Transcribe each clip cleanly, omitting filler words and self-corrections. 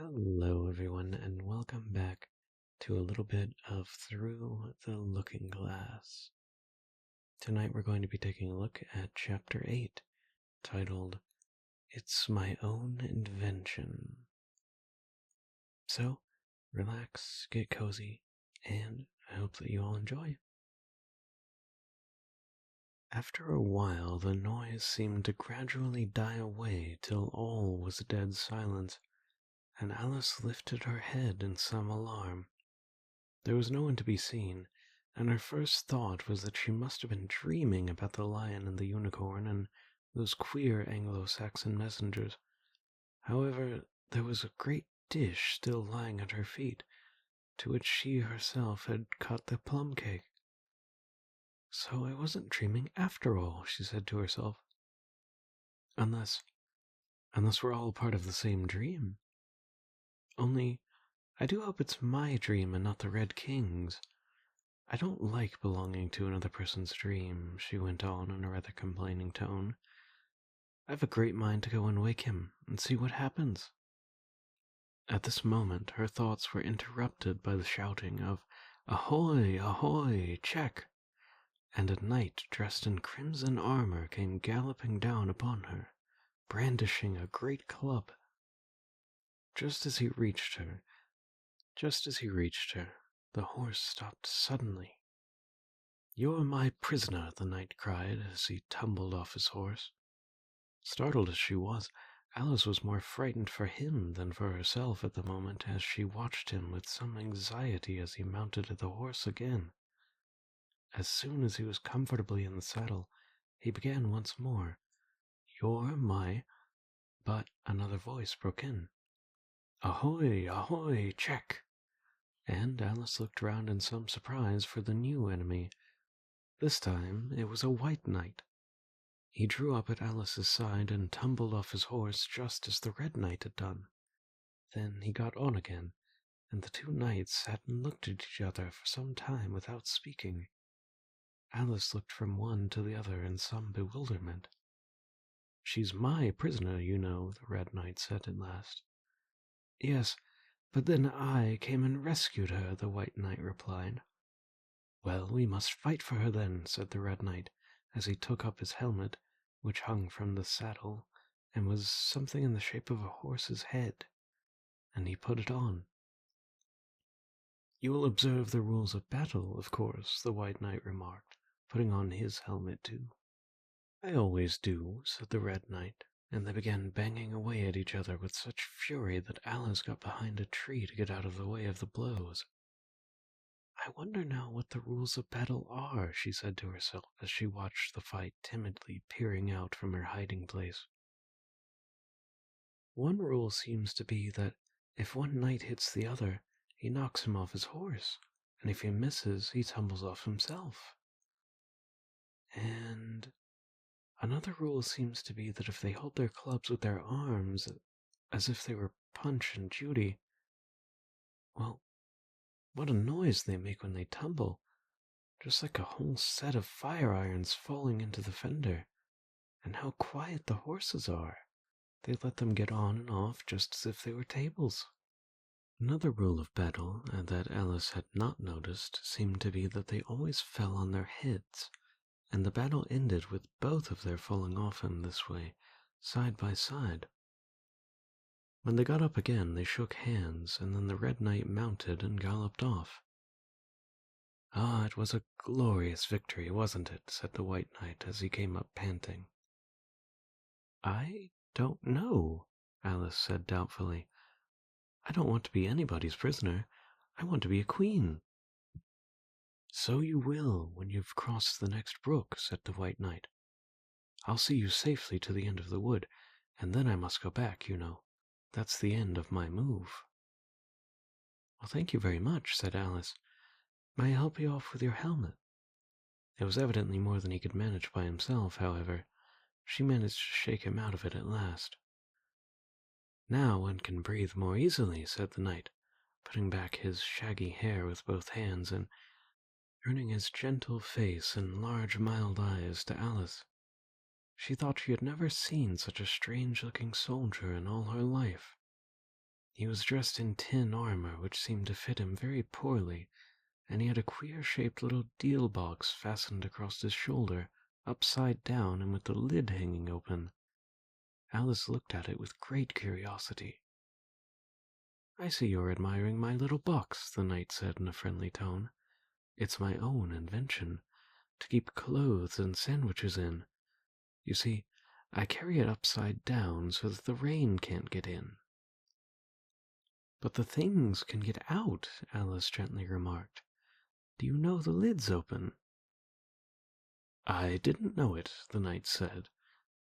Hello, everyone, and welcome back to a little bit of Through the Looking Glass. Tonight we're going to be taking a look at Chapter 8, titled It's My Own Invention. So, relax, get cozy, and I hope that you all enjoy. After a while, the noise seemed to gradually die away till all was dead silence, and Alice lifted her head in some alarm. There was no one to be seen, and her first thought was that she must have been dreaming about the lion and the unicorn and those queer Anglo-Saxon messengers. However, there was a great dish still lying at her feet, to which she herself had cut the plum cake. So I wasn't dreaming after all, she said to herself. Unless we're all part of the same dream. Only, I do hope it's my dream and not the Red King's. I don't like belonging to another person's dream, she went on in a rather complaining tone. I've a great mind to go and wake him and see what happens. At this moment, her thoughts were interrupted by the shouting of, "Ahoy, ahoy, check!" And a knight dressed in crimson armor came galloping down upon her, brandishing a great club. Just as he reached her, the horse stopped suddenly. "You're my prisoner," the knight cried as he tumbled off his horse. Startled as she was, Alice was more frightened for him than for herself at the moment as she watched him with some anxiety as he mounted the horse again. As soon as he was comfortably in the saddle, he began once more, "You're my—" But another voice broke in. "Ahoy, ahoy, check!" And Alice looked round in some surprise for the new enemy. This time it was a white knight. He drew up at Alice's side and tumbled off his horse just as the Red Knight had done. Then he got on again, and the two knights sat and looked at each other for some time without speaking. Alice looked from one to the other in some bewilderment. "She's my prisoner, you know," the Red Knight said at last. "Yes, but then I came and rescued her," the White Knight replied. "Well, we must fight for her then," said the Red Knight, as he took up his helmet, which hung from the saddle, and was something in the shape of a horse's head, and he put it on. "You will observe the rules of battle, of course," the White Knight remarked, putting on his helmet too. "I always do," said the Red Knight, and they began banging away at each other with such fury that Alice got behind a tree to get out of the way of the blows. "I wonder now what the rules of battle are," she said to herself as she watched the fight timidly peering out from her hiding place. "One rule seems to be that if one knight hits the other, he knocks him off his horse, and if he misses, he tumbles off himself. And another rule seems to be that if they hold their clubs with their arms, as if they were Punch and Judy, well, what a noise they make when they tumble, just like a whole set of fire irons falling into the fender. And how quiet the horses are. They let them get on and off just as if they were tables." Another rule of battle, and that Alice had not noticed, seemed to be that they always fell on their heads, and the battle ended with both of their falling off in this way, side by side. When they got up again, they shook hands, and then the Red Knight mounted and galloped off. "Ah, it was a glorious victory, wasn't it?" said the White Knight as he came up panting. "I don't know," Alice said doubtfully. "I don't want to be anybody's prisoner. I want to be a queen." "So you will when you've crossed the next brook," said the White Knight. "I'll see you safely to the end of the wood, and then I must go back, you know. That's the end of my move." "Well, thank you very much," said Alice. "May I help you off with your helmet?" It was evidently more than he could manage by himself, however. She managed to shake him out of it at last. "Now one can breathe more easily," said the knight, putting back his shaggy hair with both hands and turning his gentle face and large mild eyes to Alice. She thought she had never seen such a strange-looking soldier in all her life. He was dressed in tin armor which seemed to fit him very poorly, and he had a queer-shaped little deal box fastened across his shoulder, upside down and with the lid hanging open. Alice looked at it with great curiosity. "I see you're admiring my little box," the knight said in a friendly tone. "It's my own invention, to keep clothes and sandwiches in. You see, I carry it upside down so that the rain can't get in." "But the things can get out," Alice gently remarked. "Do you know the lid's open?" "I didn't know it," the knight said,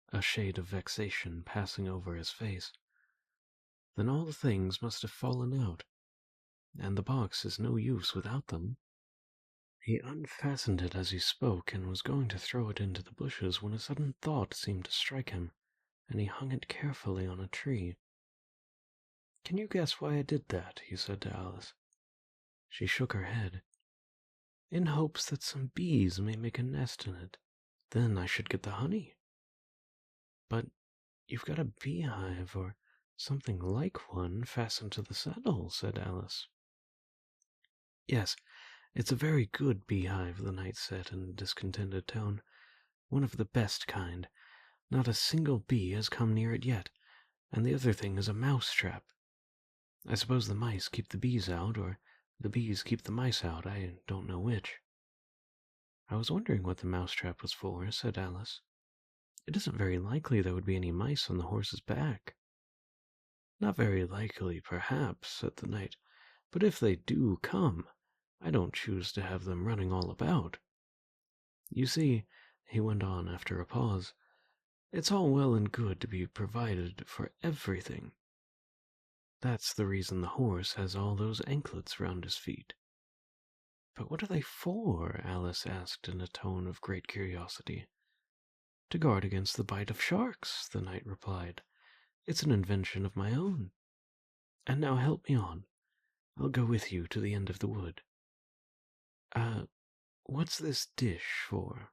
a shade of vexation passing over his face. "Then all the things must have fallen out, and the box is no use without them." He unfastened it as he spoke and was going to throw it into the bushes when a sudden thought seemed to strike him, and he hung it carefully on a tree. "Can you guess why I did that?" he said to Alice. She shook her head. "In hopes that some bees may make a nest in it. Then I should get the honey." "But you've got a beehive or something like one fastened to the saddle," said Alice. "Yes, it's a very good beehive," the knight said in a discontented tone. "One of the best kind. Not a single bee has come near it yet, and the other thing is a mouse trap. I suppose the mice keep the bees out, or the bees keep the mice out. I don't know which." "I was wondering what the mouse trap was for," said Alice. "It isn't very likely there would be any mice on the horse's back." "Not very likely, perhaps," said the knight, "but if they do come, I don't choose to have them running all about. You see," he went on after a pause, "it's all well and good to be provided for everything. That's the reason the horse has all those anklets round his feet." "But what are they for?" Alice asked in a tone of great curiosity. "To guard against the bite of sharks," the knight replied. "It's an invention of my own. And now help me on. I'll go with you to the end of the wood." What's this dish for?"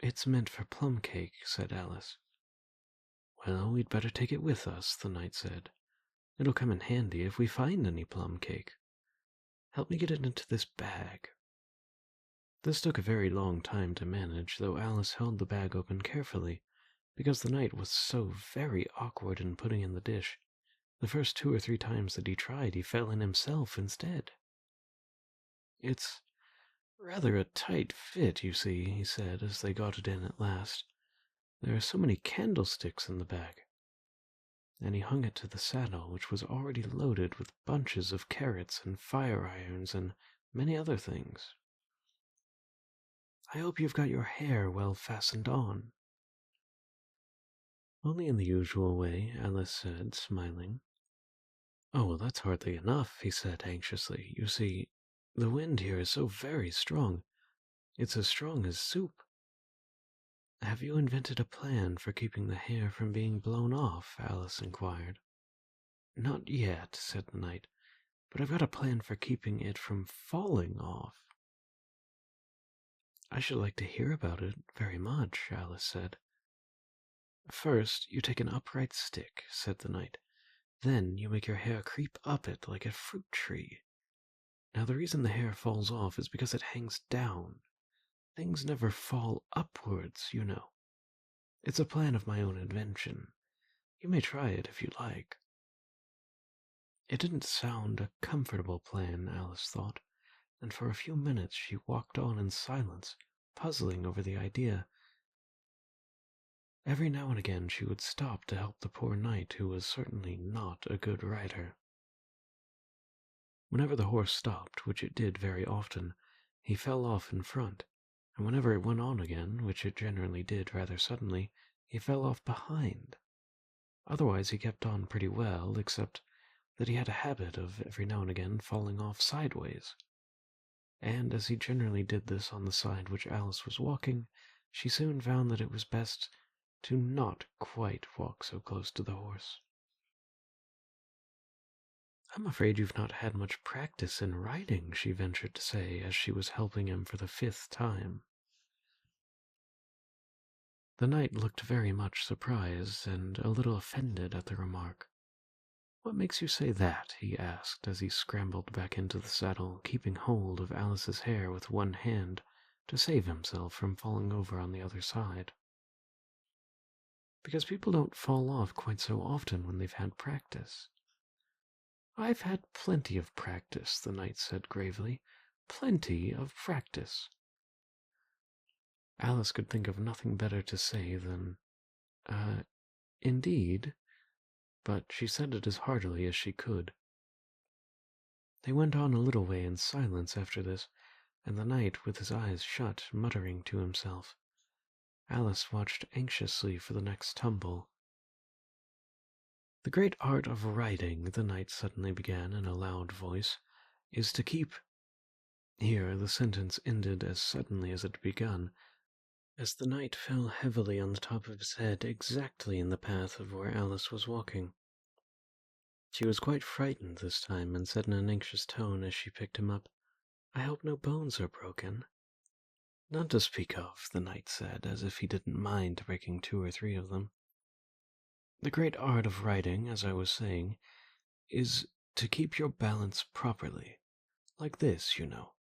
"It's meant for plum cake," said Alice. "Well, we'd better take it with us," the knight said. "It'll come in handy if we find any plum cake. Help me get it into this bag." This took a very long time to manage, though Alice held the bag open carefully, because the knight was so very awkward in putting in the dish. The first 2 or 3 times that he tried, he fell in himself instead. "It's rather a tight fit, you see," he said as they got it in at last. "There are so many candlesticks in the bag." And he hung it to the saddle, which was already loaded with bunches of carrots and fire irons and many other things. "I hope you've got your hair well fastened on." "Only in the usual way," Alice said, smiling. "Oh, well, that's hardly enough," he said anxiously. "You see, the wind here is so very strong. It's as strong as soup." "Have you invented a plan for keeping the hair from being blown off?" Alice inquired. "Not yet," said the knight, "but I've got a plan for keeping it from falling off." "I should like to hear about it very much," Alice said. "First, you take an upright stick," said the knight. "Then you make your hair creep up it like a fruit tree. Now the reason the hair falls off is because it hangs down. Things never fall upwards, you know. It's a plan of my own invention. You may try it if you like." It didn't sound a comfortable plan, Alice thought, and for a few minutes she walked on in silence, puzzling over the idea. Every now and again she would stop to help the poor knight, who was certainly not a good rider. Whenever the horse stopped, which it did very often, he fell off in front, and whenever it went on again, which it generally did rather suddenly, he fell off behind. Otherwise he kept on pretty well, except that he had a habit of every now and again falling off sideways. And as he generally did this on the side which Alice was walking, she soon found that it was best to not quite walk so close to the horse. "I'm afraid you've not had much practice in riding," she ventured to say as she was helping him for the 5th time. The knight looked very much surprised and a little offended at the remark. "What makes you say that?" he asked as he scrambled back into the saddle, keeping hold of Alice's hair with one hand to save himself from falling over on the other side. "Because people don't fall off quite so often when they've had practice." "I've had plenty of practice," the knight said gravely. "Plenty of practice." Alice could think of nothing better to say than, indeed, but she said it as heartily as she could. They went on a little way in silence after this, and the knight with his eyes shut, muttering to himself. Alice watched anxiously for the next tumble. "The great art of riding," the knight suddenly began in a loud voice, "is to keep—" Here the sentence ended as suddenly as it had begun, as the knight fell heavily on the top of his head exactly in the path of where Alice was walking. She was quite frightened this time, and said in an anxious tone as she picked him up, "I hope no bones are broken." "None to speak of," the knight said, as if he didn't mind breaking 2 or 3 of them. "The great art of riding, as I was saying, is to keep your balance properly. Like this, you know."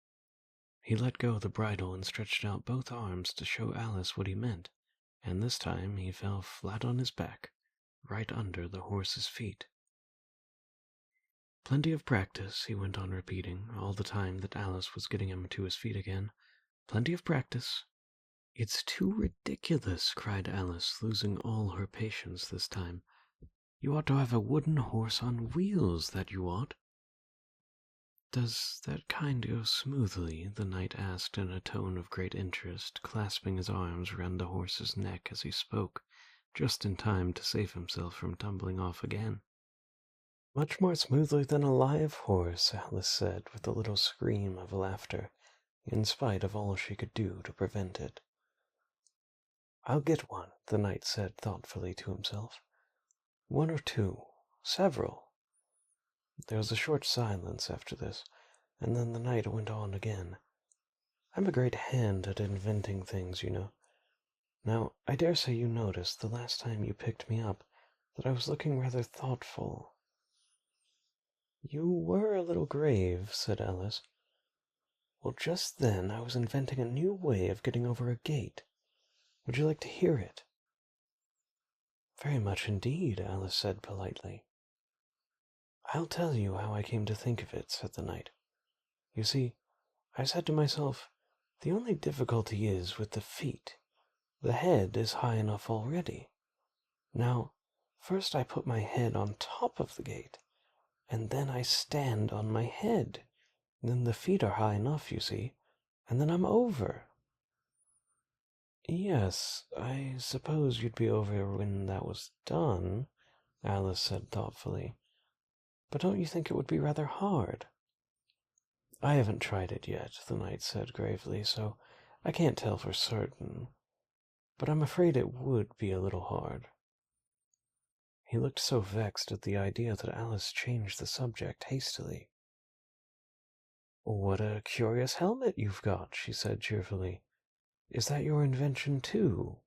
He let go the bridle and stretched out both arms to show Alice what he meant, and this time he fell flat on his back, right under the horse's feet. "Plenty of practice," he went on repeating, all the time that Alice was getting him to his feet again. "Plenty of practice." "It's too ridiculous," cried Alice, losing all her patience this time. "You ought to have a wooden horse on wheels, that you ought." "Does that kind go smoothly?" the knight asked in a tone of great interest, clasping his arms round the horse's neck as he spoke, just in time to save himself from tumbling off again. "Much more smoothly than a live horse," Alice said with a little scream of laughter, in spite of all she could do to prevent it. "I'll get one," the knight said thoughtfully to himself. "1 or 2, several." There was a short silence after this, and then the knight went on again. "I'm a great hand at inventing things, you know. Now, I dare say you noticed the last time you picked me up that I was looking rather thoughtful." "You were a little grave," said Alice. "Well, just then I was inventing a new way of getting over a gate. Would you like to hear it?" "Very much indeed," Alice said politely. "I'll tell you how I came to think of it," said the knight. "You see, I said to myself, the only difficulty is with the feet. The head is high enough already. Now, first I put my head on top of the gate, and then I stand on my head. Then the feet are high enough, you see, and then I'm over." "Yes, I suppose you'd be over when that was done," Alice said thoughtfully. "But don't you think it would be rather hard?" "I haven't tried it yet," the knight said gravely, "so I can't tell for certain. But I'm afraid it would be a little hard." He looked so vexed at the idea that Alice changed the subject hastily. "What a curious helmet you've got," she said cheerfully. "Is that your invention, too?"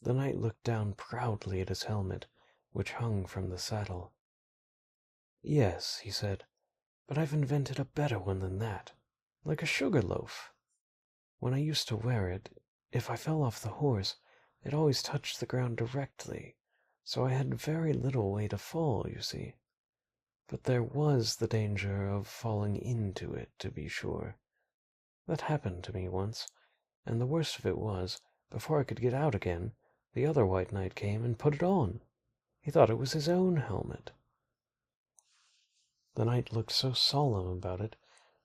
The knight looked down proudly at his helmet, which hung from the saddle. "Yes," he said, "but I've invented a better one than that, like a sugar loaf. When I used to wear it, if I fell off the horse, it always touched the ground directly, so I had very little way to fall, you see. But there was the danger of falling into it, to be sure. That happened to me once, and the worst of it was, before I could get out again, the other white knight came and put it on. He thought it was his own helmet." The knight looked so solemn about it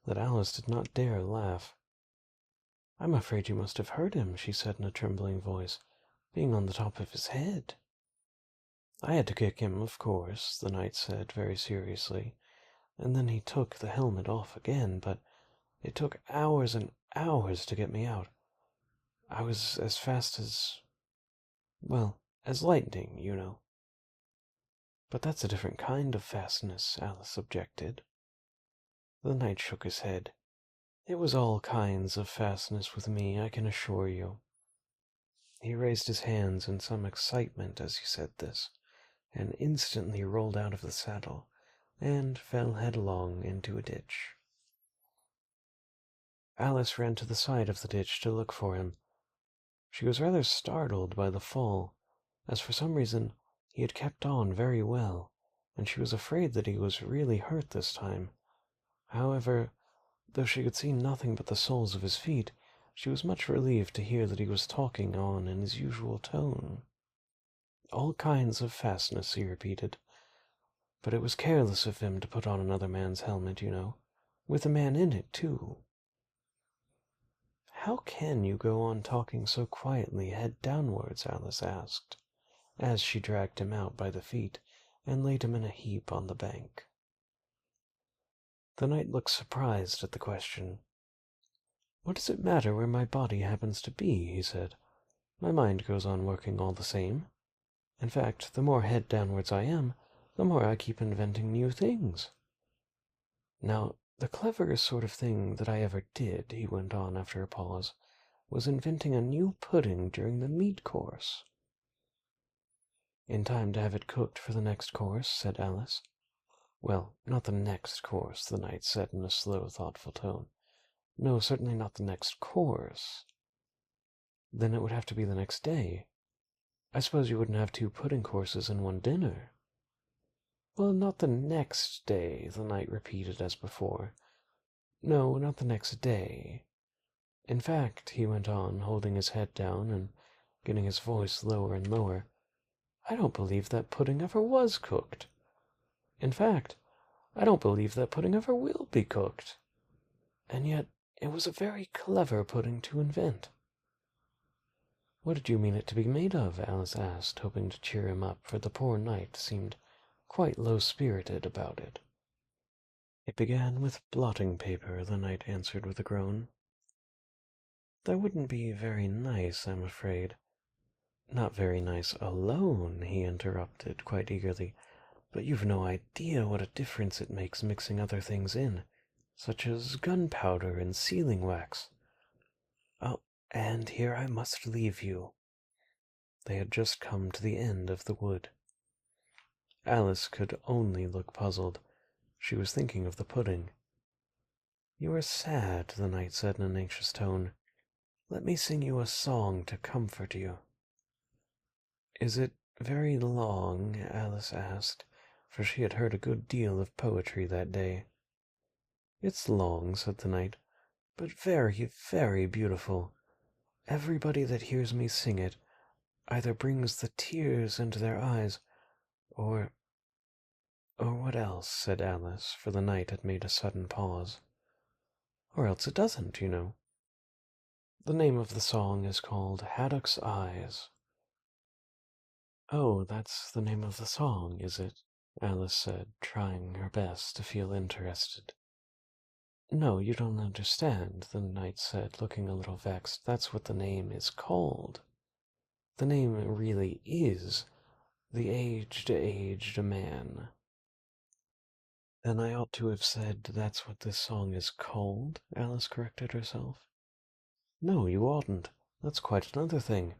that Alice did not dare laugh. "I'm afraid you must have hurt him," she said in a trembling voice, "being on the top of his head." "I had to kick him, of course," the knight said very seriously, and then he took the helmet off again, but it took hours and hours to get me out. I was as fast well, as lightning, you know." "But that's a different kind of fastness," Alice objected. The knight shook his head. "It was all kinds of fastness with me, I can assure you." He raised his hands in some excitement as he said this, and instantly rolled out of the saddle and fell headlong into a ditch. Alice ran to the side of the ditch to look for him. She was rather startled by the fall, as for some reason he had kept on very well, and she was afraid that he was really hurt this time. However, though she could see nothing but the soles of his feet, she was much relieved to hear that he was talking on in his usual tone. "All kinds of fastness," he repeated. "But it was careless of him to put on another man's helmet, you know, with a man in it, too." "How can you go on talking so quietly, head downwards?" Alice asked, as she dragged him out by the feet and laid him in a heap on the bank. The knight looked surprised at the question. "What does it matter where my body happens to be?" he said. "My mind goes on working all the same. In fact, the more head downwards I am, the more I keep inventing new things. Now, the cleverest sort of thing that I ever did," he went on after a pause, "was inventing a new pudding during the meat course." "In time to have it cooked for the next course," said Alice. "Well, not the next course," the knight said in a slow, thoughtful tone. "No, certainly not the next course." "Then it would have to be the next day. I suppose you wouldn't have 2 pudding courses in one dinner." "Well, not the next day," the knight repeated as before. "No, not the next day. In fact," he went on, holding his head down and getting his voice lower and lower, "I don't believe that pudding ever was cooked. In fact, I don't believe that pudding ever will be cooked. And yet it was a very clever pudding to invent." "What did you mean it to be made of?" Alice asked, hoping to cheer him up, for the poor knight seemed quite low-spirited about it. "It began with blotting paper," the knight answered with a groan. "That wouldn't be very nice, I'm afraid." "Not very nice alone," he interrupted quite eagerly, "but you've no idea what a difference it makes mixing other things in, such as gunpowder and sealing wax. Oh, and here I must leave you." They had just come to the end of the wood. Alice could only look puzzled. She was thinking of the pudding. "You are sad," the knight said in an anxious tone. "Let me sing you a song to comfort you." "Is it very long?" Alice asked, for she had heard a good deal of poetry that day. "It's long," said the knight, "but very, very beautiful. Everybody that hears me sing it either brings the tears into their eyes, or what else?" said Alice, for the knight had made a sudden pause. "Or else it doesn't, you know. The name of the song is called Haddock's Eyes." "Oh, that's the name of the song, is it?" Alice said, trying her best to feel interested. "No, you don't understand," the knight said, looking a little vexed. "That's what the name is called. The name really is The Aged Man." "Then I ought to have said that's what this song is called," Alice corrected herself. "No, you oughtn't. That's quite another thing.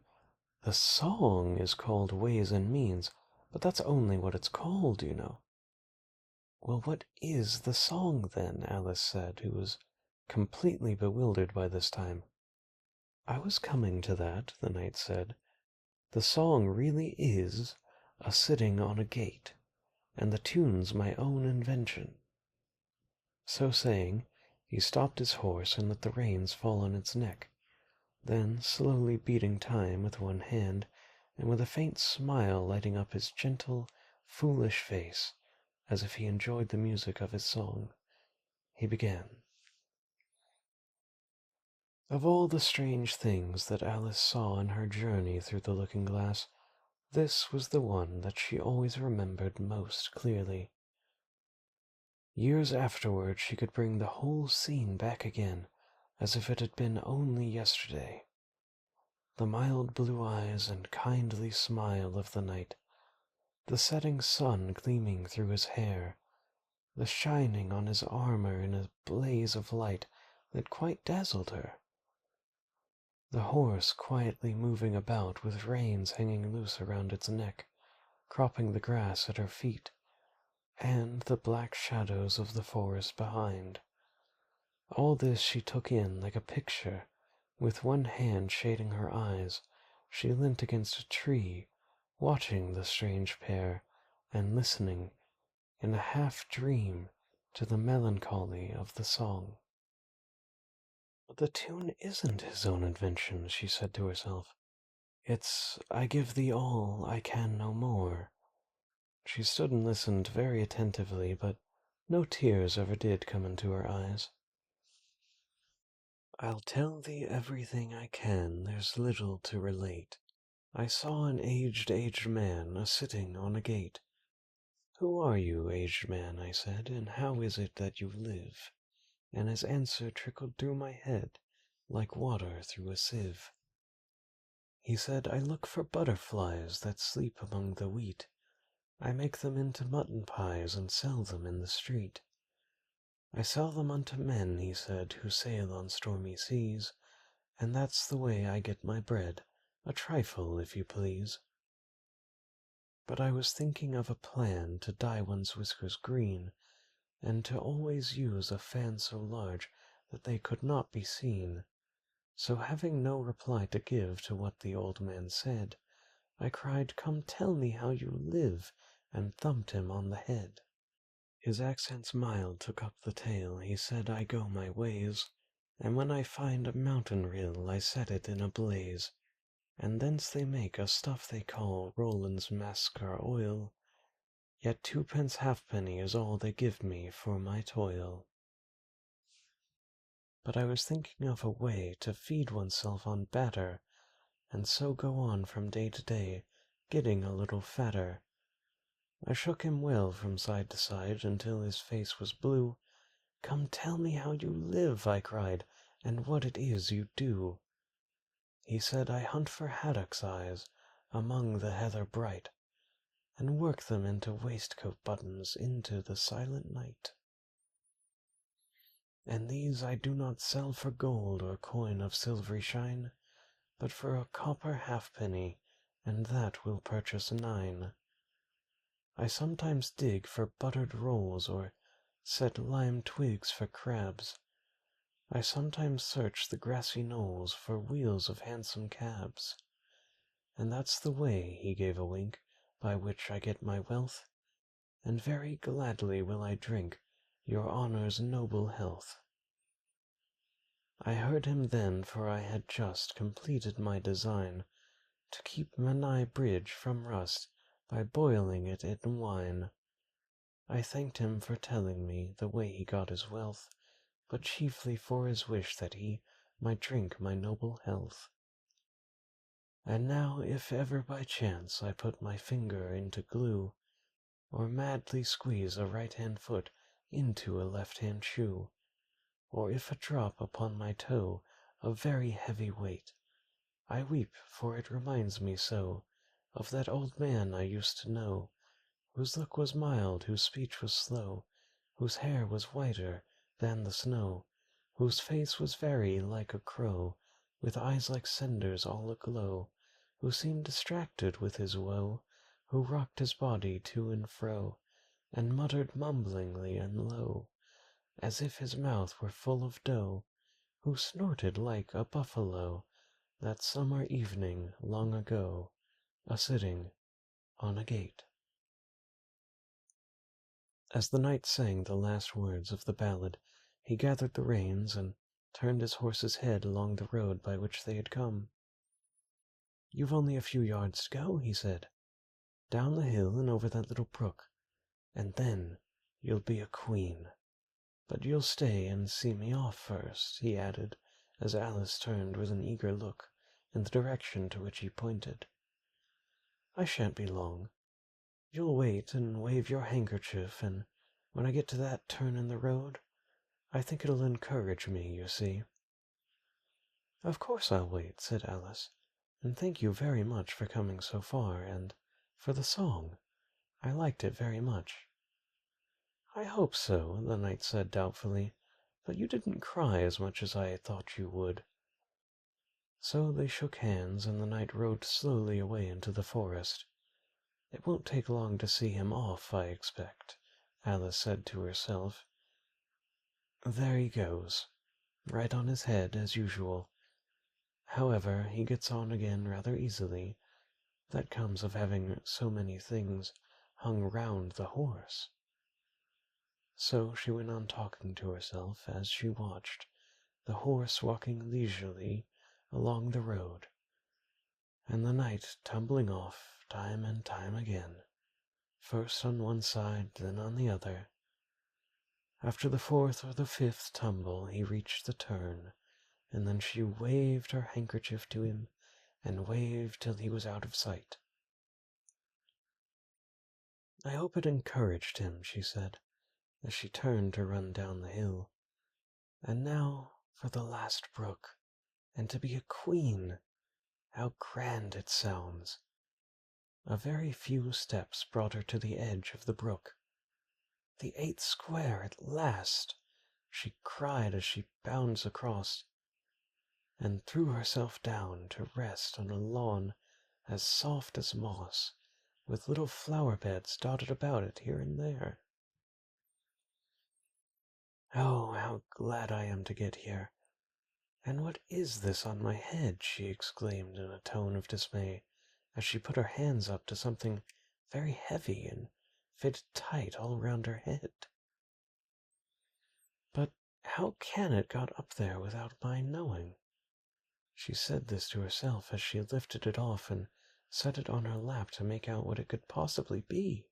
The song is called Ways and Means, but that's only what it's called, you know." "Well, what is the song, then?" Alice said, who was completely bewildered by this time. "I was coming to that," the knight said. "The song really is A Sitting on a Gate, and the tune's my own invention." So saying, he stopped his horse and let the reins fall on its neck, then slowly beating time with one hand, and with a faint smile lighting up his gentle, foolish face, as if he enjoyed the music of his song, he began. Of all the strange things that Alice saw in her journey through the looking-glass, this was the one that she always remembered most clearly. Years afterward she could bring the whole scene back again, as if it had been only yesterday. The mild blue eyes and kindly smile of the knight, the setting sun gleaming through his hair, the shining on his armor in a blaze of light that quite dazzled her, the horse quietly moving about with reins hanging loose around its neck, cropping the grass at her feet, and the black shadows of the forest behind. All this she took in like a picture. With one hand shading her eyes, she leant against a tree, watching the strange pair, and listening, in a half-dream, to the melancholy of the song. "The tune isn't his own invention," she said to herself. "It's 'I give thee all, I can no more.'" She stood and listened very attentively, but no tears ever did come into her eyes. "I'll tell thee everything I can, there's little to relate. I saw an aged man a-sitting on a gate. 'Who are you, aged man?' I said, 'and how is it that you live?' And his answer trickled through my head like water through a sieve. He said, 'I look for butterflies that sleep among the wheat. I make them into mutton pies and sell them in the street. I sell them unto men,' he said, 'who sail on stormy seas, and that's the way I get my bread, a trifle, if you please.' But I was thinking of a plan to dye one's whiskers green, and to always use a fan so large that they could not be seen. So having no reply to give to what the old man said, I cried, 'Come tell me how you live,' and thumped him on the head. His accents mild took up the tale. He said, 'I go my ways, and when I find a mountain rill I set it in a blaze, and thence they make a stuff they call Roland's Mascar oil, yet 2 pence halfpenny is all they give me for my toil.' But I was thinking of a way to feed oneself on batter, and so go on from day to day, getting a little fatter. I shook him well from side to side until his face was blue. 'Come tell me how you live,' I cried, 'and what it is you do.' He said, 'I hunt for haddock's eyes among the heather bright, and work them into waistcoat buttons into the silent night. And these I do not sell for gold or coin of silvery shine, but for a copper halfpenny, and that will purchase 9. I sometimes dig for buttered rolls, or set lime twigs for crabs. I sometimes search the grassy knolls for wheels of handsome cabs. And that's the way,' he gave a wink, 'by which I get my wealth, and very gladly will I drink your honour's noble health.' I heard him then, for I had just completed my design to keep Menai Bridge from rust by boiling it in wine. I thanked him for telling me the way he got his wealth, but chiefly for his wish that he might drink my noble health. And now if ever by chance I put my finger into glue, or madly squeeze a right-hand foot into a left-hand shoe, or if a drop upon my toe a very heavy weight, I weep, for it reminds me so of that old man I used to know, whose look was mild, whose speech was slow, whose hair was whiter than the snow, whose face was very like a crow, with eyes like cinders all aglow, who seemed distracted with his woe, who rocked his body to and fro, and muttered mumblingly and low, as if his mouth were full of dough, who snorted like a buffalo, that summer evening long ago, a-sitting on a gate." As the knight sang the last words of the ballad, he gathered the reins and turned his horse's head along the road by which they had come. "You've only a few yards to go," he said, "down the hill and over that little brook, and then you'll be a queen. But you'll stay and see me off first," he added, as Alice turned with an eager look in the direction to which he pointed. "I shan't be long. You'll wait and wave your handkerchief, and when I get to that turn in the road, I think it'll encourage me, you see." "Of course I'll wait," said Alice, "and thank you very much for coming so far, and for the song. I liked it very much." "I hope so," the knight said doubtfully, "but you didn't cry as much as I thought you would." So they shook hands, and the knight rode slowly away into the forest. It won't take long to see him off, I expect, Alice said to herself. There he goes, right on his head as usual. However, he gets on again rather easily. That comes of having so many things hung round the horse. So she went on talking to herself as she watched the horse walking leisurely along the road, and the knight tumbling off time and time again, first on one side, then on the other. After the fourth or the fifth tumble he reached the turn, and then she waved her handkerchief to him, and waved till he was out of sight. I hope it encouraged him, she said, as she turned to run down the hill. And now for the last brook, and to be a queen! How grand it sounds! A very few steps brought her to the edge of the brook. The 8th square at last! She cried as she bounds across, and threw herself down to rest on a lawn as soft as moss, with little flower beds dotted about it here and there. Oh, how glad I am to get here! And what is this on my head? She exclaimed in a tone of dismay, as she put her hands up to something very heavy and fitted tight all round her head. But how can it got up there without my knowing? She said this to herself as she lifted it off and set it on her lap to make out what it could possibly be.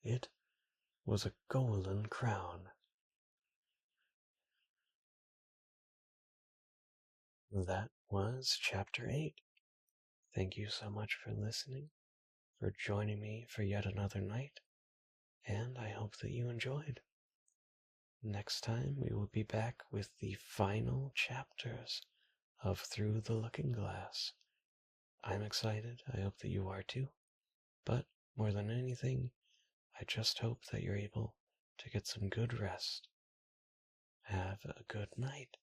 It was a golden crown. That was chapter 8. Thank you so much for listening, for joining me for yet another night, and I hope that you enjoyed. Next time we will be back with the final chapters of Through the Looking Glass. I'm excited, I hope that you are too, but more than anything, I just hope that you're able to get some good rest. Have a good night.